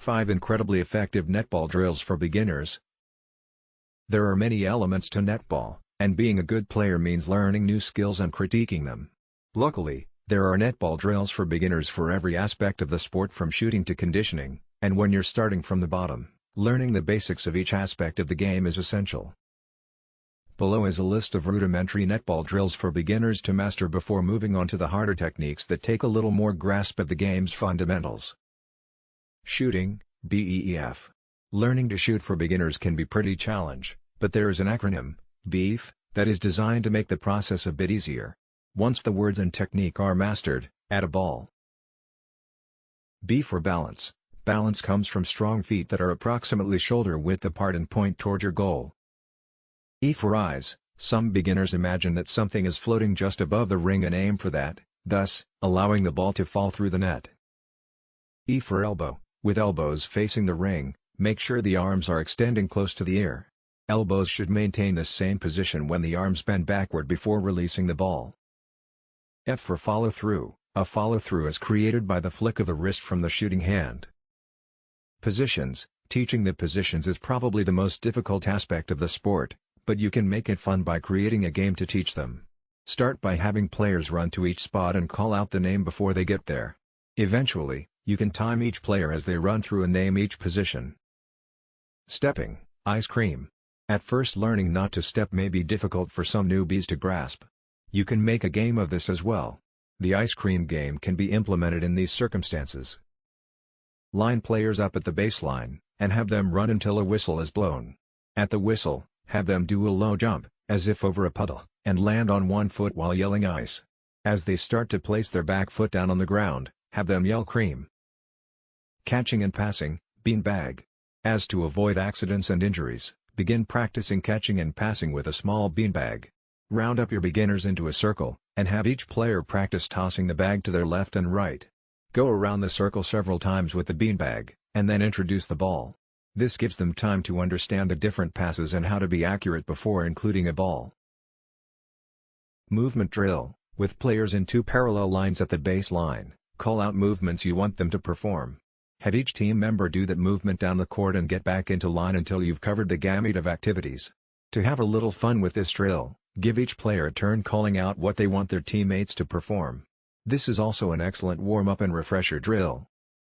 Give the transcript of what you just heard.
5 Incredibly effective netball drills for beginners. There are many elements to netball, and being a good player means learning new skills and critiquing them. Luckily, there are netball drills for beginners for every aspect of the sport from shooting to conditioning, and when you're starting from the bottom, learning the basics of each aspect of the game is essential. Below is a list of rudimentary netball drills for beginners to master before moving on to the harder techniques that take a little more grasp of the game's fundamentals. Shooting, BEEF. Learning to shoot for beginners can be pretty challenge, but there is an acronym, BEEF, that is designed to make the process a bit easier. Once the words and technique are mastered, add a ball. B for balance. Balance comes from strong feet that are approximately shoulder width apart and point toward your goal. E for eyes. Some beginners imagine that something is floating just above the ring and aim for that, thus, allowing the ball to fall through the net. E for elbow. With elbows facing the ring, make sure the arms are extending close to the ear. Elbows should maintain the same position when the arms bend backward before releasing the ball. F for follow-through. A follow-through is created by the flick of the wrist from the shooting hand. Positions. Teaching the positions is probably the most difficult aspect of the sport, but you can make it fun by creating a game to teach them. Start by having players run to each spot and call out the name before they get there. Eventually, you can time each player as they run through and name each position. Stepping, ice cream. At first, learning not to step may be difficult for some newbies to grasp. You can make a game of this as well. The ice cream game can be implemented in these circumstances. Line players up at the baseline, and have them run until a whistle is blown. At the whistle, have them do a low jump, as if over a puddle, and land on one foot while yelling ice. As they start to place their back foot down on the ground, have them yell cream. Catching and passing, beanbag. As to avoid accidents and injuries, begin practicing catching and passing with a small beanbag. Round up your beginners into a circle, and have each player practice tossing the bag to their left and right. Go around the circle several times with the beanbag, and then introduce the ball. This gives them time to understand the different passes and how to be accurate before including a ball. Movement drill. With players in 2 parallel lines at the baseline, call out movements you want them to perform. Have each team member do that movement down the court and get back into line until you've covered the gamut of activities. To have a little fun with this drill, give each player a turn calling out what they want their teammates to perform. This is also an excellent warm-up and refresher drill.